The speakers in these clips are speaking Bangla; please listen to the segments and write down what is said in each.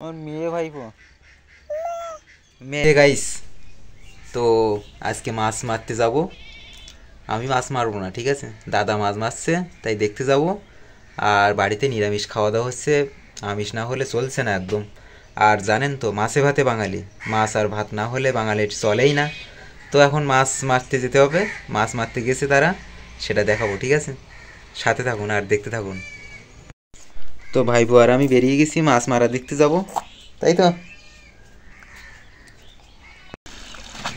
और मेरे भाईपो মেয়ে গাইস। তো আজকে মাছ মারতে যাব। আমি মাছ মারবো না, ঠিক আছে, দাদা মাছ মারছে তাই দেখতে যাব। আর বাড়িতে নিরামিষ খাওয়া দাওয়া হচ্ছে, আমিষ না হলে চলছে না একদম। আর জানেন তো মাছে ভাতে বাঙালি, মাছ আর ভাত না হলে বাঙালির চলেই না। তো এখন মাছ মারতে যেতে হবে, মাছ মারতে গেছে তারা, সেটা দেখাবো, ঠিক আছে। সাথে থাকুন আর দেখতে থাকুন। তো ভাইপো আর আমি বেরিয়ে গেছি মাছ মারা দেখতে যাব, তাই তো।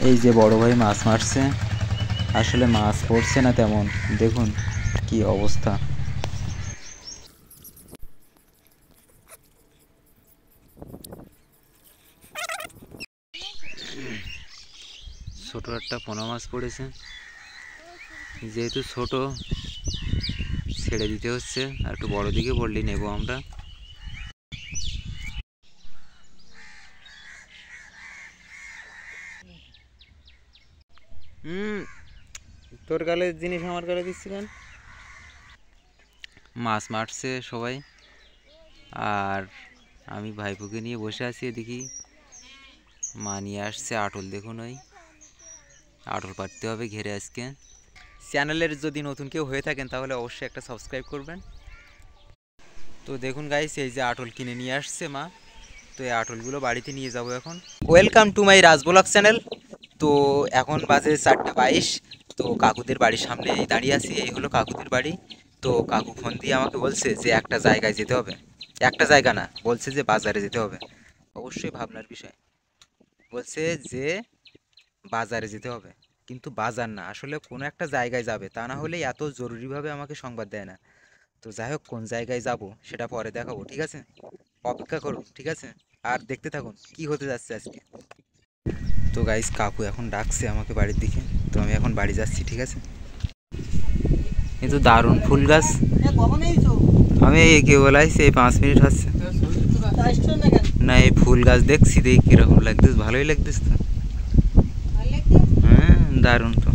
এই যে বড় ভাই মাছ মারছে, আসলে মাছ পড়ছে না তেমন, দেখুন কি অবস্থা। ছোট একটা পোনা মাছ পড়েছে, যেহেতু ছোট ছেড়ে দিতে হচ্ছে, আর একটু বড় দিকে পড়লেই নেব আমরা। তোর গালের জিনিস আমার গালে দিচ্ছিলেন। মাছ মারছে সবাই, আর আমি ভাইপোকে নিয়ে বসে আছি এদিকে। মা নিয়ে আসছে আটল, দেখুন ওই আটল পাততে হবে ঘেরে আজকে। চ্যানেলের যদি নতুন কেউ হয়ে থাকেন তাহলে অবশ্যই একটা সাবস্ক্রাইব করবেন। তো দেখুন গাইস, এই যে আটল কিনে নিয়ে আসছে মা, তো এই আটলগুলো বাড়িতে নিয়ে যাব এখন। Welcome to my Raj blog channel. তো এখন বাজে 4:22। তো কাকুদের বাড়ির সামনে দাঁড়িয়ে আছি, এই হলো কাকুদের বাড়ি। তো কাকু ফোন দিয়ে আমাকে বলছে যে একটা জায়গায় যেতে হবে, একটা জায়গা না, বলছে যে বাজারে যেতে হবে। অবশ্যই ভাবনার বিষয়, বলছে যে বাজারে যেতে হবে, কিন্তু বাজার না, আসলে কোনো একটা জায়গায় যাবে, তা না হলে এত জরুরিভাবে আমাকে সংবাদ দেয় না। তো যাই হোক, কোন জায়গায় যাব সেটা পরে দেখাবো, ঠিক আছে। অপেক্ষা করুন, ঠিক আছে, আর দেখতে থাকুন কি হতে যাচ্ছে আজকে। তো গাইস, কাকু এখন ডাকছে আমাকে বাড়ির দিকে, তো আমি এখন বাড়ি যাচ্ছি, ঠিক আছে। কিন্তু দারুণ ফুল গাছ। আমি কি বলাইছি, এই 5 মিনিট হচ্ছে না, এই ফুল গাছ দেখছি, দেখি কিরকম লাগতেছে, ভালোই লাগতেছে তো। হ্যাঁ, দারুণ তো।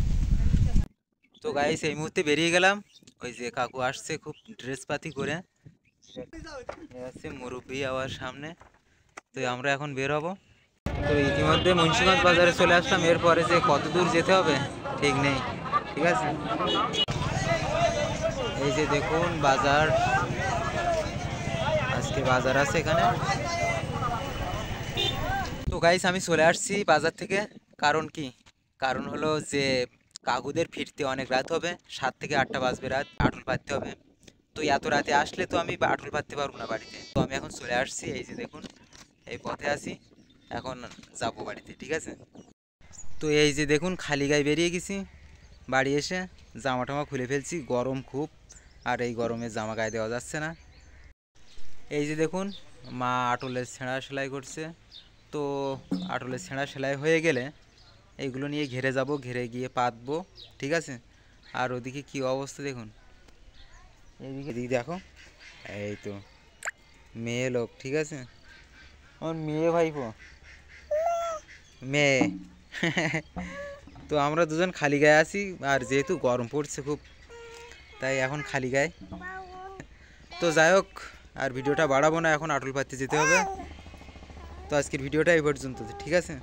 তো গাইস, এই মুহূর্তে বেরিয়ে গেলাম। ওই যে কাকু আসছে খুব ড্রেস পাতি করে, আছে মুরব্বী আবার সামনে। তো আমরা এখন বের হব। তো ইতিমধ্যে মুন্সিগঞ্জ বাজারে চলে আসলাম, এরপরে যে কত দূর যেতে হবে ঠিক নেই, ঠিক আছে। এই যে দেখুন বাজার, আজকে বাজার আছে এখানে। তো গাইস, আমি চলে আসছি বাজার থেকে। কারণ কি, কারণ হলো যে কাকুদের ফিরতে অনেক রাত হবে, 7 থেকে 8টা বাজবে রাত, আটল পাততে হবে। তো এত রাতে আসলে তো আমি আটল পাততে পারবো না বাড়িতে। তো আমি এখন চলে আসছি, এই যে দেখুন এই পথে আছি, এখন যাবো বাড়িতে, ঠিক আছে। তো এই যে দেখুন খালি গায়ে বেরিয়ে গেছি, বাড়ি এসে জামা টামা খুলে ফেলছি, গরম খুব, আর এই গরমে জামা গায়ে দেওয়া যাচ্ছে না। এই যে দেখুন মা আটলের ছেঁড়া সেলাই করছে। তো আটলের ছেঁড়া সেলাই হয়ে গেলে এইগুলো নিয়ে ঘেরে যাব, ঘেরে গিয়ে পাতবো, ঠিক আছে। আর ওদিকে কি অবস্থা দেখুন, এইদিকে দিকে দেখো, এই তো মেয়ে লোক, ঠিক আছে, আমার মেয়ে ভাইপো মেয়ে। তো আমরা দুজন খালি গায়ে আছি, আর যেহেতু গরম পড়ছে খুব, তাই এখন খালি গায়ে। তো যাই হোক, আর ভিডিওটা বাড়াবো না, এখন আটল পাততে যেতে হবে। তো আজকের ভিডিওটা এই পর্যন্ত, ঠিক আছে।